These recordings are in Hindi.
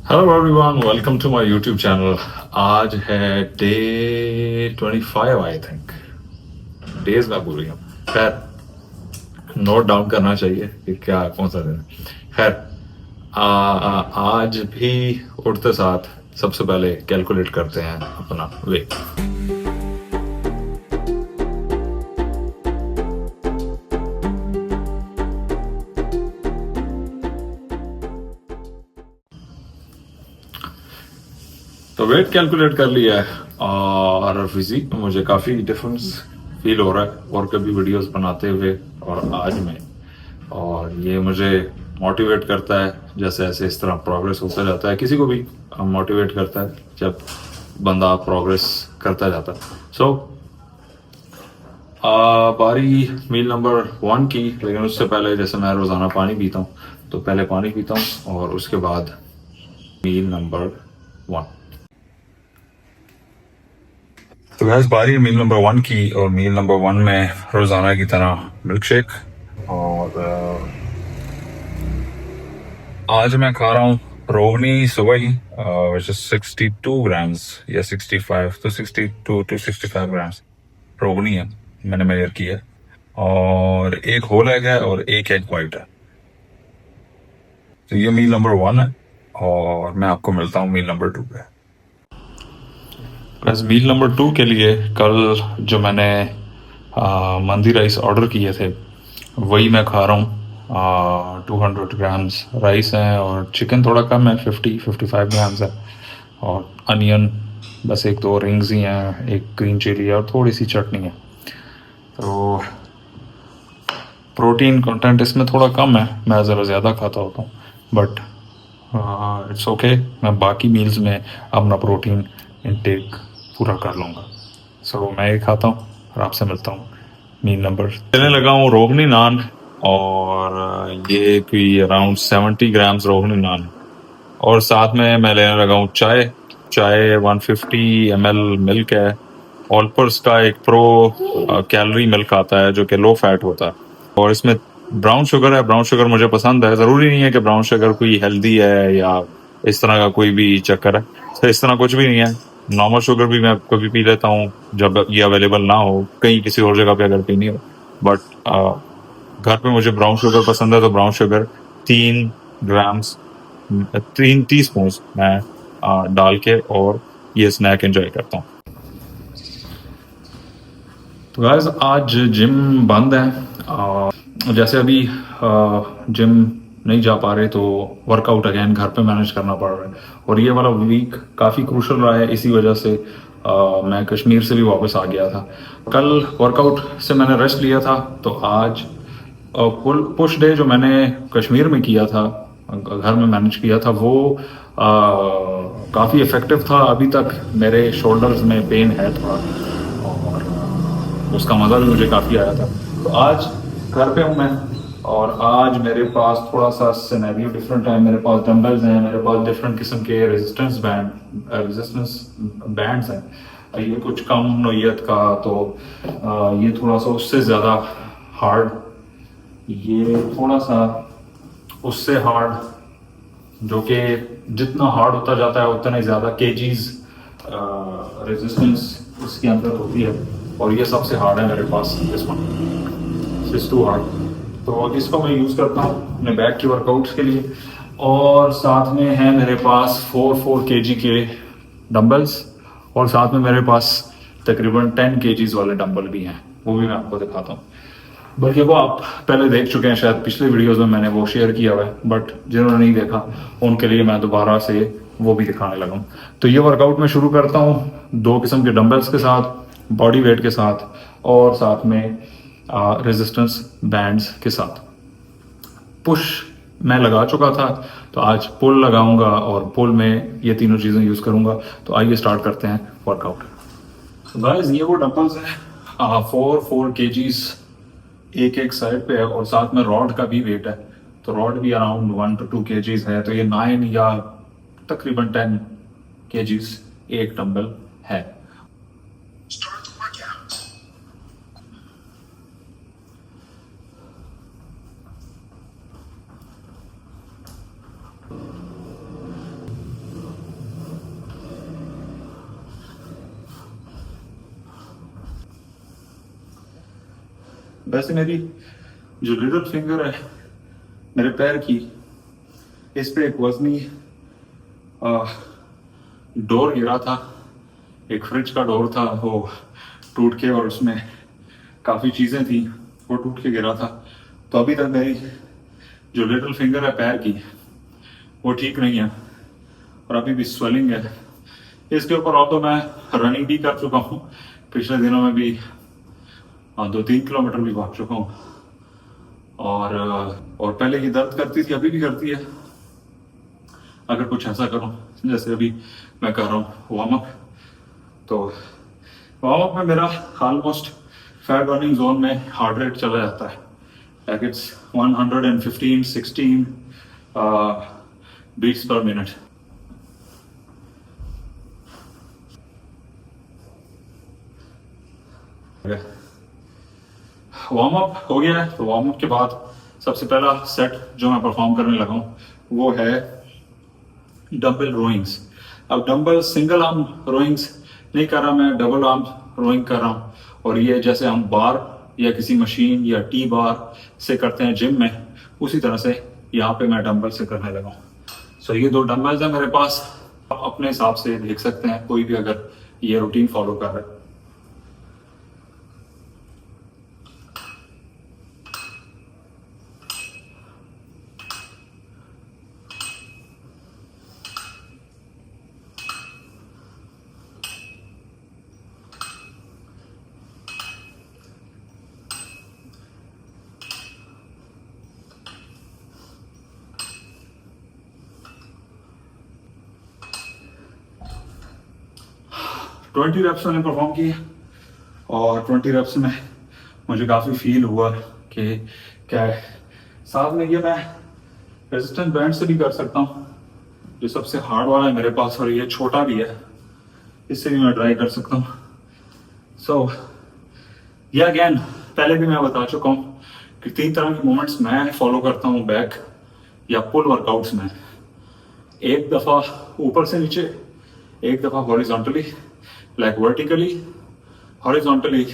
Hello everyone, welcome to my YouTube channel. आज है डे 25 आई थिंक। डेज मैं भूल गया। खैर, नोट डाउन करना चाहिए कि क्या कौन सा दिन है। खैर, आज भी उठते साथ सबसे पहले कैलकुलेट करते हैं अपना वेट। तो वेट कैलकुलेट कर लिया है और फिजिक में मुझे काफ़ी डिफरेंस फील हो रहा है और कभी वीडियोस बनाते हुए और आज में। और ये मुझे मोटिवेट करता है, जैसे जैसे इस तरह प्रोग्रेस होता जाता है किसी को भी मोटिवेट करता है जब बंदा प्रोग्रेस करता जाता है। सो बारी मील नंबर 1 की, लेकिन उससे पहले जैसे मैं रोज़ाना पानी पीता हूँ तो पहले पानी पीता हूँ और उसके बाद मील नंबर 1। तो गैस बारी है मील नंबर 1 की, और मील नंबर 1 में रोज़ाना की तरह मिल्क शेक। और आज मैं खा रहा हूँ रोगनी सुबह ही, विच इज 62 ग्राम्स या 65, तो 62 to 65 ग्राम्स रोगनी है मैंने मेजर किया है। और एक होल एग है और एक एग वाइट है। तो ये मील नंबर 1 है और मैं आपको मिलता हूँ मील नंबर 2 पे। बस मील नंबर 2 के लिए कल जो मैंने मंदी राइस ऑर्डर किए थे वही मैं खा रहा हूँ। 200 ग्राम्स राइस है और चिकन थोड़ा कम है, 55 ग्राम्स है। और अनियन बस एक दो रिंग्स ही हैं, एक ग्रीन चिली है और थोड़ी सी चटनी है। तो प्रोटीन कंटेंट इसमें थोड़ा कम है, मैं ज़रा ज़्यादा खाता होता हूँ, बट इट्स ओके। मैं बाकी मील्स में अपना प्रोटीन इंटेक पूरा कर लूँगा। सो मैं ये खाता हूँ और आपसे मिलता हूँ मील नंबर। लेने लगा हूँ रोगनी नान, और ये कोई अराउंड 70 ग्राम्स रोगनी नान है। और साथ में मैं लेने लगा हूँ चाय। चाय 150 ml मिल्क है। ऑलपर्स का एक प्रो कैलोरी मिल्क आता है जो कि लो फैट होता है, और इसमें ब्राउन शुगर है। ब्राउन शुगर मुझे पसंद है, ज़रूरी नहीं है कि ब्राउन शुगर कोई हेल्दी है या इस तरह का कोई भी चक्कर है। तो इस तरह कुछ भी नहीं है। नॉर्मल शुगर भी मैं कभी पी लेता हूँ जब ये अवेलेबल ना हो, कहीं किसी और जगह पे अगर पीनी हो। बट घर पे मुझे ब्राउन शुगर पसंद है, तो brown sugar 3 grams, 3 tea spoon मैं डाल के और ये स्नैक एंजॉय करता हूँ। तो गाइस आज जिम बंद है। जैसे अभी जिम नहीं जा पा रहे तो वर्कआउट अगेन घर पे मैनेज करना पड़ रहा है। और ये वाला वीक काफ़ी क्रूशल रहा है, इसी वजह से मैं कश्मीर से भी वापस आ गया था। कल वर्कआउट से मैंने रेस्ट लिया था, तो आज पुश डे जो मैंने कश्मीर में किया था, घर में मैनेज किया था, वो काफ़ी इफ़ेक्टिव था। अभी तक मेरे शोल्डर्स में पेन है थोड़ा, और उसका मज़ा भी मुझे काफ़ी आया था। तो आज घर पे हूँ मैं, और आज मेरे पास थोड़ा सा सिनेरियो डिफरेंट है। मेरे पास डंबल्स हैं, मेरे पास डिफरेंट किस्म के रेजिस्टेंस बैंड्स हैं। ये कुछ कम नोयत का, तो ये थोड़ा सा उससे ज़्यादा हार्ड, ये थोड़ा सा उससे हार्ड, जो कि जितना हार्ड होता जाता है उतना ही ज़्यादा केजीज रेजिस्टेंस उसके अंदर होती है। और ये सबसे हार्ड है मेरे पास, this one is too hard. तो इसको मैं यूज़ करता हूँ अपने बैक के वर्कआउट्स के लिए। और साथ में है मेरे पास 4 केजी के डंबल्स, और साथ में मेरे पास तकरीबन 10 केजीज वाले डंबल भी हैं, वो भी मैं आपको दिखाता हूँ। बल्कि वो आप पहले देख चुके हैं शायद, पिछले वीडियोस में मैंने वो शेयर किया हुआ है, बट जिन्होंने नहीं देखा उनके लिए मैं दोबारा से वो भी दिखाने लगा हूँ। तो ये वर्कआउट मैं शुरू करता हूँ 2 किस्म के डंबल्स के साथ, बॉडी वेट के साथ, और साथ में रेजिस्टेंस बैंड्स के साथ। पुश मैं लगा चुका था, तो आज पुल लगाऊंगा, और पुल में ये तीनों चीज़ें यूज़ करूंगा। तो आइए स्टार्ट करते हैं वर्कआउट। गाइस ये वो डंबल्स हैं, 4 केजीज एक एक साइड पे है, और साथ में रॉड का भी वेट है। तो रॉड भी अराउंड 1 to 2 केजीज है, तो ये 9 या तकरीबन 10 केजीज एक डंबल है। वैसे मेरी जो लिटिल फिंगर है मेरे पैर की, इस पे एक वजनी डोर गिरा था, एक फ्रिज का डोर था, वो टूट के, और उसमें काफ़ी चीज़ें थी, वो टूट के गिरा था। तो अभी तक मेरी जो लिटिल फिंगर है पैर की, वो ठीक नहीं है और अभी भी स्वेलिंग है इसके ऊपर। और तो मैं रनिंग भी कर चुका हूँ, पिछले दिनों में भी 2-3 किलोमीटर भी भाग चुका हूँ। और पहले ये दर्द करती थी, अभी भी करती है अगर कुछ ऐसा करूँ जैसे अभी मैं कर रहा हूँ वार्म अप। तो वार्म अप में मेरा ऑलमोस्ट फैट बर्निंग जोन में हार्ट रेट चला जाता है, like it's 115-16 beats per minute. Warm up हो गया है, तो वार्म अप के बाद सबसे पहला सेट जो मैं परफॉर्म करने लगा हूँ वो है डंबल रोइंग्स। अब डंबल सिंगल आर्म रोइंग्स नहीं कर रहा मैं, डबल आर्म रोइंग कर रहा हूँ। और ये जैसे हम बार या किसी मशीन या टी बार से करते हैं जिम में, उसी तरह से यहाँ पे मैं डंबल से करने लगा हूँ। सो ये 2 डंबल्स हैं मेरे पास, आप अपने हिसाब से देख सकते हैं कोई भी अगर ये रूटीन फॉलो कर रहा है। 20 रेप्स मैंने परफॉर्म किए और 20 रेप्स में मुझे काफ़ी फील हुआ कि क्या है। साथ में ये मैं रेजिस्टेंस बैंड से भी कर सकता हूँ, जो सबसे हार्ड वाला है मेरे पास, और ये छोटा भी है, इससे भी मैं ट्राई कर सकता हूँ। सो ये अगेन पहले भी मैं बता चुका हूँ कि 3 तरह की मूवमेंट्स मैं फॉलो करता हूँ बैक या पुल वर्कआउट्स में। एक दफ़ा ऊपर से नीचे, एक दफ़ा हॉरिजॉन्टली लाइक वर्टिकली, हॉरिजॉन्टली,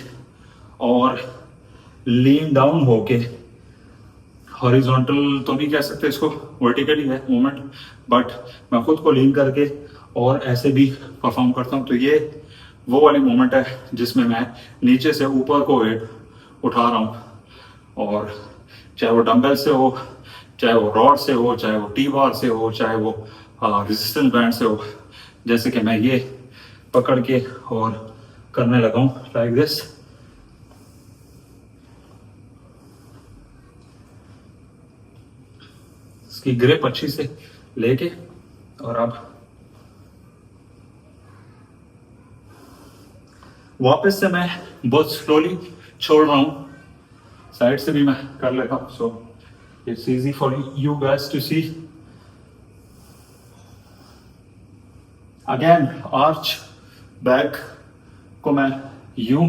और लीन डाउन होके, हॉरिजॉन्टल तो नहीं कह सकते इसको, वर्टिकली है मूवमेंट, बट मैं खुद को लीन करके और ऐसे भी परफॉर्म करता हूँ। तो ये वो वाली मूवमेंट है जिसमें मैं नीचे से ऊपर को वेट उठा रहा हूँ, और चाहे वो डंबल से हो, चाहे वो रॉड से हो, चाहे वो टी बार से हो, चाहे वो रेजिस्टेंस बैंड से हो। जैसे कि मैं ये पकड़ के और करने लगा हूँ लाइक दिस। इसकी ग्रिप अच्छी से लेके, और अब वापस से मैं बहुत स्लोली छोड़ रहा हूँ, साइड से भी मैं कर लेता हूँ, so it's easy for you guys to see. Again arch back को मैं यूं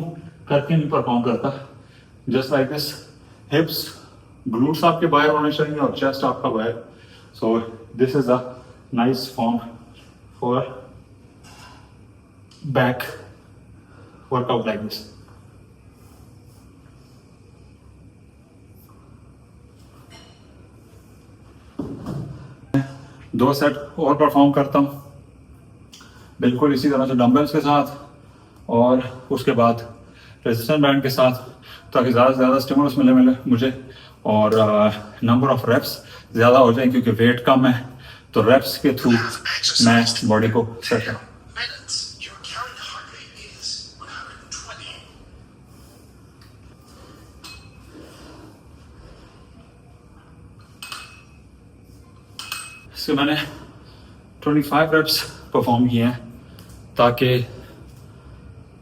करके नहीं परफॉर्म करता, just like this. Hips, glutes आपके बाहर होने चाहिए और चेस्ट आपका बाहर। So this is a nice form for back workout like this. दो सेट और परफॉर्म करता हूँ बिल्कुल इसी तरह से डंबल्स के साथ, और उसके बाद रेजिस्टेंस बैंड के साथ, ताकि ज़्यादा से ज़्यादा स्टिमुलस मिले मुझे, और नंबर ऑफ रेप्स ज़्यादा हो जाए, क्योंकि वेट कम है, तो रेप्स के थ्रू मैं बॉडी को सेट करूँ। इससे मैंने 25 रेप्स परफॉर्म किए हैं, ताकि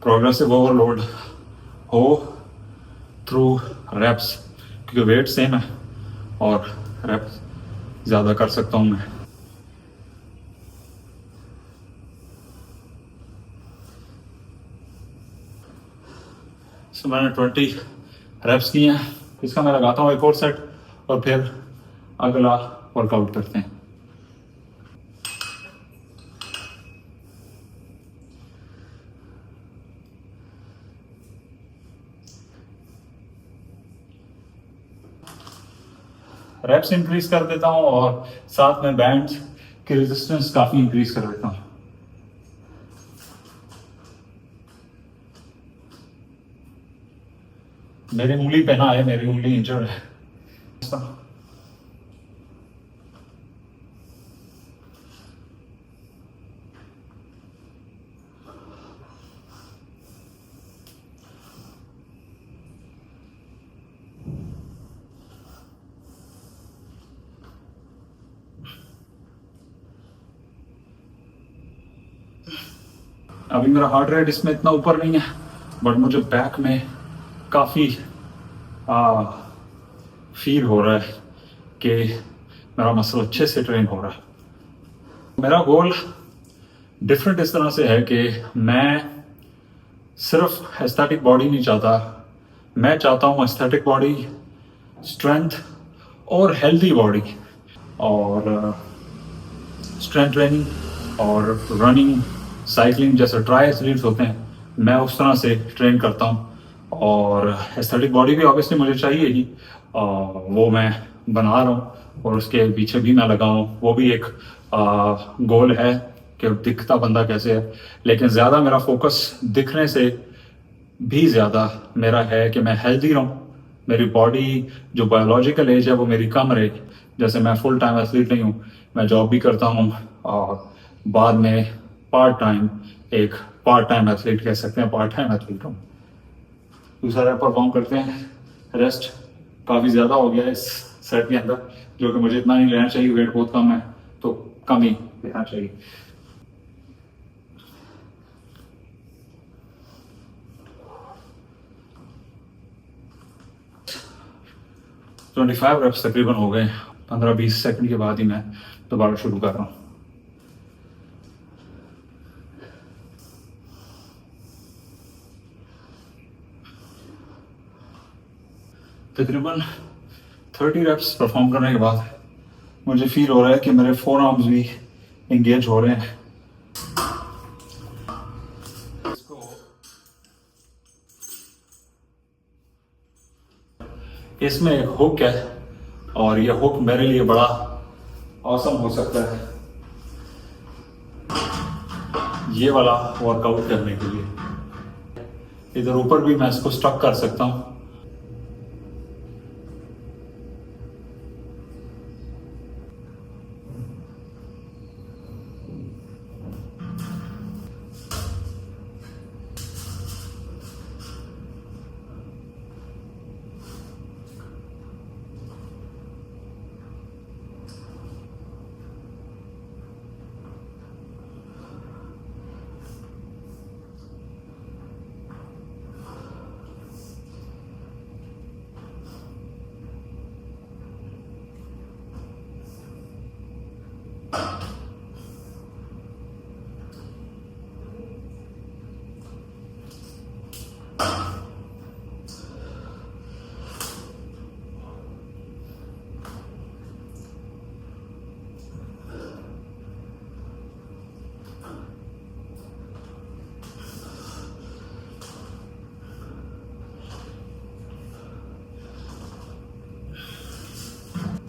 प्रोग्रेसिव ओवरलोड हो थ्रू रेप्स, क्योंकि वेट सेम है और रेप्स ज़्यादा कर सकता हूँ मैं। सो मैंने 20 रेप्स किए हैं, इसका मैं लगाता हूँ एक और सेट, और फिर अगला वर्कआउट करते हैं। रेप्स इंक्रीज कर देता हूँ और साथ में बैंड की रेजिस्टेंस काफ़ी इंक्रीज कर देता हूँ। मेरी उंगली पहना है, मेरी उंगली इंजर्ड है। अभी मेरा हार्ट रेट इसमें इतना ऊपर नहीं है, बट मुझे बैक में काफ़ी फील हो रहा है कि मेरा मसल अच्छे से ट्रेन हो रहा है। मेरा गोल डिफरेंट इस तरह से है कि मैं सिर्फ एस्थेटिक बॉडी नहीं चाहता, मैं चाहता हूँ एस्थेटिक बॉडी, स्ट्रेंथ और हेल्दी बॉडी, और स्ट्रेंथ ट्रेनिंग और रनिंग, साइकिलिंग जैसे ट्राई एथलीट्स होते हैं, मैं उस तरह से ट्रेन करता हूँ। और एस्थेटिक बॉडी भी ऑब्वियसली मुझे चाहिए ही, वो मैं बना रहा हूँ और उसके पीछे भी मैं लगा हूँ। वो भी एक गोल है कि दिखता बंदा कैसे है, लेकिन ज़्यादा मेरा फोकस दिखने से भी ज़्यादा मेरा है कि मैं हेल्दी रहूँ, मेरी बॉडी जो बायोलॉजिकल एज है वो मेरी कम रहे। जैसे मैं फुल टाइम एथलीट नहीं हूँ, मैं जॉब भी करता हूँ और बाद में पार्ट टाइम एथलीट कह सकते हैं, पार्ट टाइम एथलीट हूँ। दूसरा परफॉर्म करते हैं। रेस्ट काफ़ी ज़्यादा हो गया है इस सेट के अंदर, जो कि मुझे इतना नहीं लेना चाहिए, वेट बहुत कम है तो कम ही लेना चाहिए। तो 25 रेप्स तकरीबन हो गए। 15-20 सेकंड के बाद ही मैं दोबारा शुरू कर रहा हूँ। तकरीबन 30 रेप्स परफॉर्म करने के बाद मुझे फील हो रहा है कि मेरे फोर आर्म्स भी इंगेज हो रहे हैं। इसमें एक हुक है और ये हुक मेरे लिए बड़ा ऑसम हो सकता है ये वाला वर्कआउट करने के लिए। इधर ऊपर भी मैं इसको स्टक कर सकता हूँ।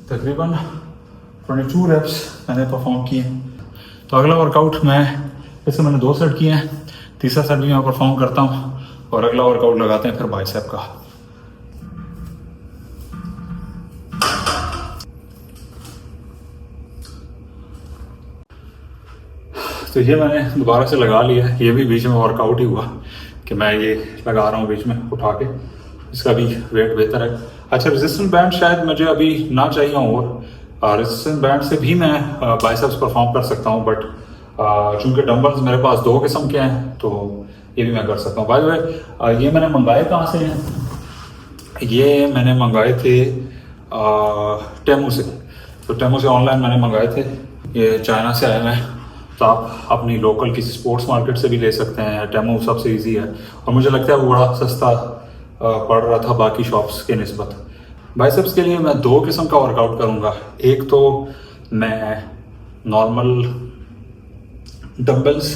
तकरीबन 22 रेप्स मैंने परफॉर्म किए। तो अगला वर्कआउट इससे मैंने 2 सेट किए हैं, तीसरा सेट भी मैं परफॉर्म करता हूँ और अगला वर्कआउट लगाते हैं फिर बाइसेप का। तो ये मैंने दोबारा से लगा लिया, ये भी बीच में वर्कआउट ही हुआ कि मैं ये लगा रहा हूँ बीच में उठा के, इसका भी वेट बेहतर है। अच्छा, रेजिस्टेंस बैंड शायद मुझे अभी ना चाहिए और रेजिस्टेंस बैंड से भी मैं बाइसेप्स परफॉर्म कर सकता हूँ, बट चूंकि डंबल्स मेरे पास 2 किस्म के हैं तो ये भी मैं कर सकता हूँ। बाय द वे ये मैंने मंगाए कहाँ से हैं? ये मैंने मंगाए थे टेमू से। तो टेमू से ऑनलाइन मैंने मंगाए थे, ये चाइना से आए हैं। तो आप अपनी लोकल किसी स्पोर्ट्स मार्केट से भी ले सकते हैं, टेमू सबसे इजी है और मुझे लगता है वो बड़ा सस्ता पड़ रहा था बाकी शॉप्स के निस्बत। बाइसेप्स के लिए मैं 2 किस्म का वर्कआउट करूँगा। एक तो मैं नॉर्मल डंबल्स,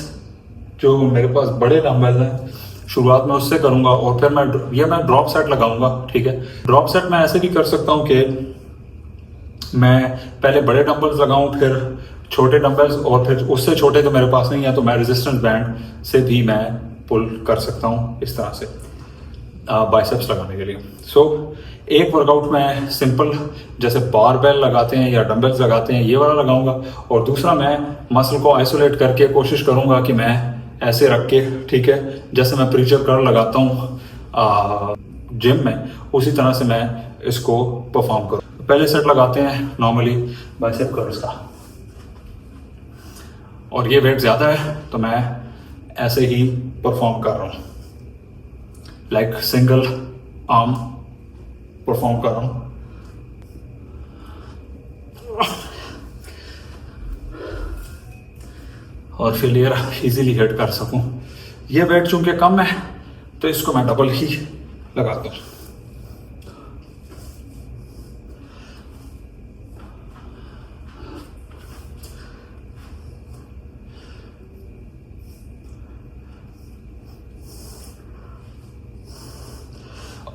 जो मेरे पास बड़े डंबल हैं, शुरुआत में उससे करूँगा और फिर मैं ड्रॉप सेट लगाऊंगा। ठीक है, ड्रॉप सेट मैं ऐसे भी कर सकता हूँ कि मैं पहले बड़े डंबल्स लगाऊं, फिर छोटे डंबल्स, और फिर उससे छोटे तो मेरे पास नहीं है, तो मैं रेजिस्टेंस बैंड से भी मैं पुल कर सकता हूं इस तरह से बाइसेप्स लगाने के लिए। सो एक वर्कआउट में सिंपल जैसे बारबेल लगाते हैं या डंबल्स लगाते हैं ये वाला लगाऊंगा, और दूसरा मैं मसल को आइसोलेट करके कोशिश करूंगा कि मैं ऐसे रख के, ठीक है, जैसे मैं प्रीचर कर लगाता हूँ जिम में, उसी तरह से मैं इसको परफॉर्म करूँ। पहले सेट लगाते हैं नॉर्मली बाइसेप कर्ल्स का, और ये वेट ज़्यादा है तो मैं ऐसे ही परफॉर्म कर रहा हूँ, लाइक सिंगल आर्म परफॉर्म कर रहा हूँ। और फेलियर इजीली हिट कर सकूं। ये वेट चूंकि कम है तो इसको मैं डबल ही लगाता हूँ।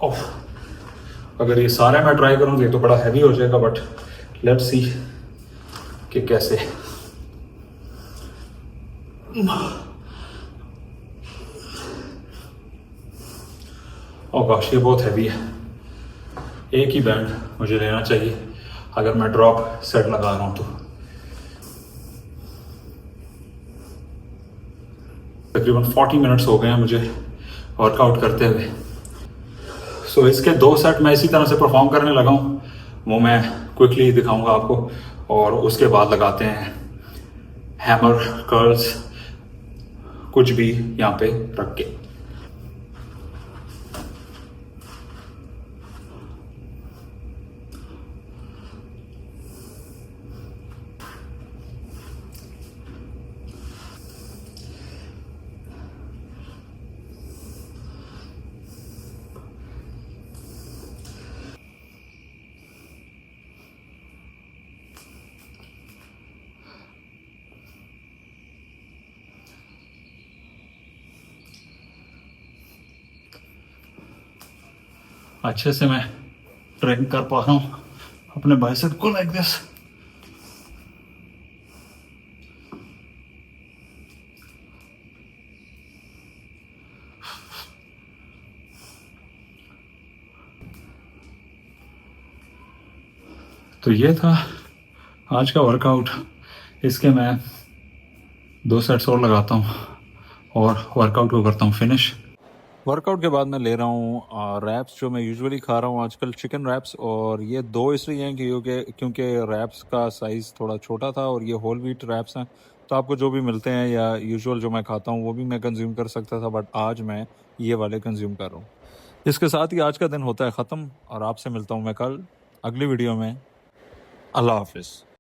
ओह, अगर ये सारे मैं ट्राई करूँ तो ये तो बड़ा हैवी हो जाएगा, बट लेट्स सी कि कैसे। ओह गॉश, ये बहुत हैवी है। एक ही बैंड मुझे लेना चाहिए अगर मैं ड्रॉप सेट लगा रहा हूँ तो। तकरीबन 40 मिनट्स हो गए हैं मुझे वर्कआउट करते हुए। सो इसके 2 सेट मैं इसी तरह से परफॉर्म करने लगा हूँ, वो मैं क्विकली दिखाऊंगा आपको, और उसके बाद लगाते हैं हैमर कर्ल्स, कुछ भी यहाँ पे रख के। अच्छे से मैं ट्रेन कर पा रहा हूँ अपने बाइसेप को, लाइक दिस। तो ये था आज का वर्कआउट। इसके मैं 2 सेट्स और लगाता हूँ और वर्कआउट को करता हूँ फिनिश। वर्कआउट के बाद मैं ले रहा हूँ रैप्स, जो मैं यूजुअली खा रहा हूँ आजकल, चिकन रैप्स। और ये 2 इसलिए हैं क्योंकि रैप्स का साइज़ थोड़ा छोटा था और ये होल व्हीट रैप्स हैं, तो आपको जो भी मिलते हैं या यूजुअल जो मैं खाता हूँ वो भी मैं कंज्यूम कर सकता था, बट आज मैं ये वाले कंज्यूम कर रहा हूँ। इसके साथ ही आज का दिन होता है ख़त्म, और आपसे मिलता हूँ मैं कल अगली वीडियो में। अल्लाह हाफिज़।